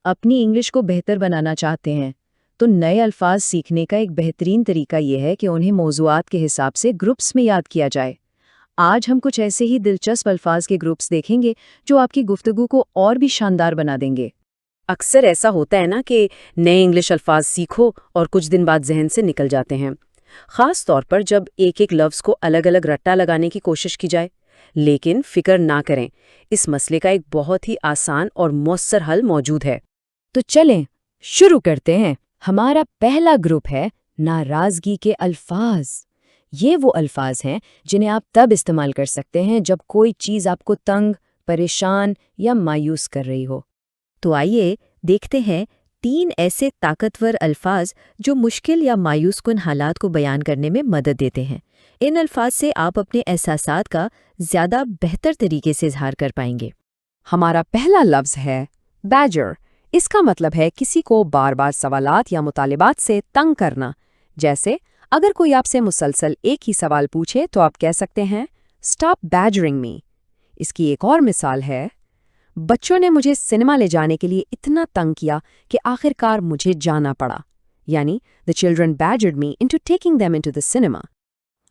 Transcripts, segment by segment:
اپنی انگلش کو بہتر بنانا چاہتے ہیں تو نئے الفاظ سیکھنے کا ایک بہترین طریقہ یہ ہے کہ انہیں موضوعات کے حساب سے گروپس میں یاد کیا جائے۔ آج ہم کچھ ایسے ہی دلچسپ الفاظ کے گروپس دیکھیں گے جو آپ کی گفتگو کو اور بھی شاندار بنا دیں گے۔ اکثر ایسا ہوتا ہے نا کہ نئے انگلش الفاظ سیکھو اور کچھ دن بعد ذہن سے نکل جاتے ہیں، خاص طور پر جب ایک ایک لفظ کو الگ الگ رٹا لگانے کی کوشش کی جائے۔ لیکن فکر نہ کریں، اس مسئلے کا ایک بہت ہی آسان اور مؤثر حل موجود ہے۔ تو چلیں شروع کرتے ہیں۔ ہمارا پہلا گروپ ہے ناراضگی کے الفاظ۔ یہ وہ الفاظ ہیں جنہیں آپ تب استعمال کر سکتے ہیں جب کوئی چیز آپ کو تنگ، پریشان یا مایوس کر رہی ہو۔ تو آئیے دیکھتے ہیں 3 ایسے طاقتور الفاظ جو مشکل یا مایوس کن حالات کو بیان کرنے میں مدد دیتے ہیں۔ ان الفاظ سے آپ اپنے احساسات کا زیادہ بہتر طریقے سے اظہار کر پائیں گے۔ ہمارا پہلا لفظ ہے بیجر۔ اس کا مطلب ہے کسی کو بار بار سوالات یا مطالبات سے تنگ کرنا۔ جیسے اگر کوئی آپ سے مسلسل ایک ہی سوال پوچھے تو آپ کہہ سکتے ہیں "Stop badgering me"۔ اس کی ایک اور مثال ہے بچوں نے مجھے سنیما لے جانے کے لیے اتنا تنگ کیا کہ آخر کار مجھے جانا پڑا، یعنی "The children badgered me into taking them into the cinema"۔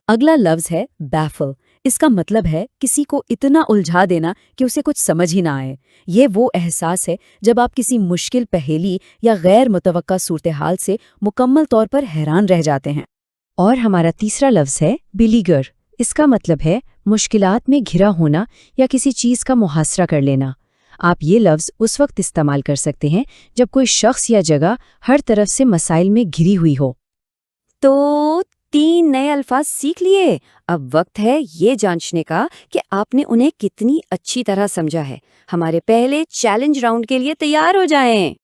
اگلا لفظ ہے baffle۔ اس کا مطلب ہے کسی کو اتنا الجھا دینا کہ اسے کچھ سمجھ ہی نہ آئے۔ یہ وہ احساس ہے جب آپ کسی مشکل پہیلی یا غیر متوقع صورتحال سے مکمل طور پر حیران رہ جاتے ہیں۔ اور ہمارا تیسرا لفظ ہے بلیگر۔ اس کا مطلب ہے مشکلات میں گھرا ہونا یا کسی چیز کا محاصرہ کر لینا۔ آپ یہ لفظ اس وقت استعمال کر سکتے ہیں جب کوئی شخص یا جگہ ہر طرف سے مسائل میں گھری ہوئی ہو۔ تو 3 نئے الفاظ سیکھ لیے، اب وقت ہے یہ جانچنے کا کہ آپ نے انہیں کتنی اچھی طرح سمجھا ہے۔ ہمارے پہلے چیلنج راؤنڈ کے لیے تیار ہو جائیں۔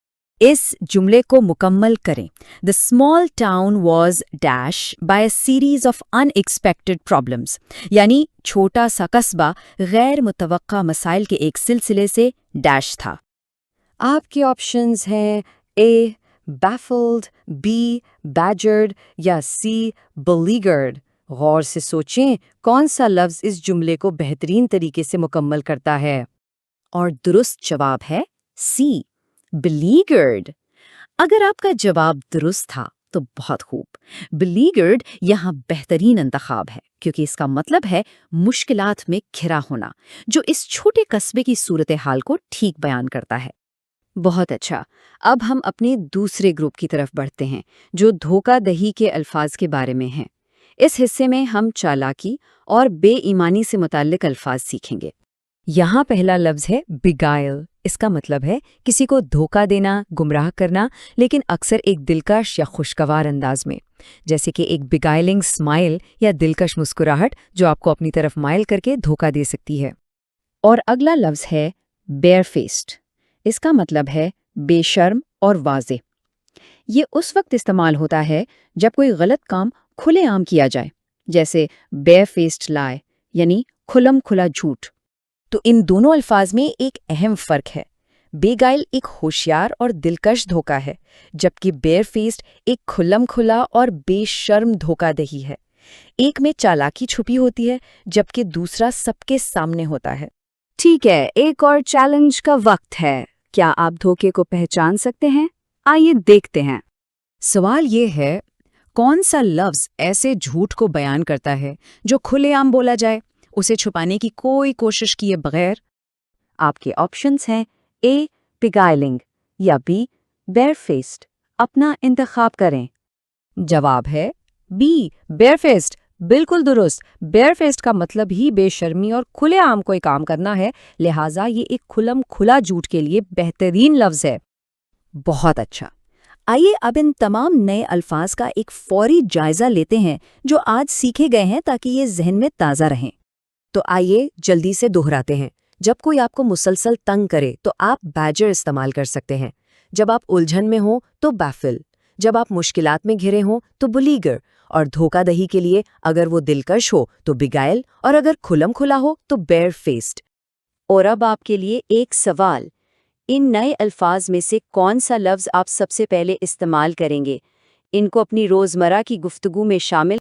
اس جملے کو مکمل کریں۔ The small town was dash by a series of unexpected problems۔ یعنی چھوٹا سا قصبہ غیر متوقع مسائل کے ایک سلسلے سے ڈیش تھا۔ آپ کے آپشنز ہیں A baffled، B badgered یا C beleaguered۔ غور سے سوچیں کون سا لفظ اس جملے کو بہترین طریقے سے مکمل کرتا ہے۔ اور درست جواب ہے C beleaguered۔ اگر آپ کا جواب درست تھا تو بہت خوب۔ beleaguered یہاں بہترین انتخاب ہے کیونکہ اس کا مطلب ہے مشکلات میں گھرا ہونا، جو اس چھوٹے قصبے کی صورتحال کو ٹھیک بیان کرتا ہے۔ بہت اچھا، اب ہم اپنے دوسرے گروپ کی طرف بڑھتے ہیں جو دھوکہ دہی کے الفاظ کے بارے میں ہیں۔ اس حصے میں ہم چالاکی اور بے ایمانی سے متعلق الفاظ سیکھیں گے۔ یہاں پہلا لفظ ہے beguile۔ اس کا مطلب ہے کسی کو دھوکہ دینا، گمراہ کرنا، لیکن اکثر ایک دلکش یا خوشگوار انداز میں، جیسے کہ ایک beguiling smile یا دلکش مسکراہٹ جو آپ کو اپنی طرف مائل کر کے دھوکہ دے سکتی ہے۔ اور اگلا لفظ ہے barefaced۔ اس کا مطلب ہے بے شرم اور واضح۔ یہ اس وقت استعمال ہوتا ہے جب کوئی غلط کام کھلے عام کیا جائے، جیسے barefaced lie یعنی کھلم کھلا جھوٹ۔ تو ان دونوں الفاظ میں ایک اہم فرق ہے۔ beguile ایک ہوشیار اور دلکش دھوکہ ہے، جبکہ barefaced ایک کھلم کھلا اور بے شرم دھوکہ دہی ہے۔ ایک میں چالاکی چھپی ہوتی ہے جبکہ دوسرا سب کے سامنے ہوتا ہے۔ ٹھیک ہے، ایک اور چیلنج کا وقت ہے۔ کیا آپ دھوکے کو پہچان سکتے ہیں؟ آئیے دیکھتے ہیں۔ سوال یہ ہے، کون سا لفظ ایسے جھوٹ کو بیان کرتا ہے جو کھلے عام بولا جائے، اسے چھپانے کی کوئی کوشش کیے بغیر؟ آپ کے آپشنز ہیں A beguiling یا B barefaced۔ اپنا انتخاب کریں۔ جواب ہے B barefaced۔ بالکل درست۔ barefaced کا مطلب ہی بے شرمی اور کھلے عام کوئی کام کرنا ہے، لہٰذا یہ ایک کھلم کھلا جھوٹ کے لیے بہترین لفظ ہے۔ بہت اچھا۔ آئیے اب ان تمام نئے الفاظ کا ایک فوری جائزہ لیتے ہیں جو آج سیکھے گئے ہیں تاکہ یہ ذہن میں تازہ رہیں۔ تو آئیے جلدی سے دہراتے ہیں۔ جب کوئی آپ کو مسلسل تنگ کرے تو آپ بیجر استعمال کر سکتے ہیں۔ جب آپ الجھن میں ہوں تو baffle۔ جب آپ مشکلات میں گھرے ہوں تو beleaguer۔ اور دھوکہ دہی کے لیے اگر وہ دلکش ہو تو beguile، اور اگر کھلم کھلا ہو تو barefaced۔ اور اب آپ کے لیے ایک سوال، ان نئے الفاظ میں سے کون سا لفظ آپ سب سے پہلے استعمال کریں گے؟ ان کو اپنی روزمرہ کی گفتگو میں شامل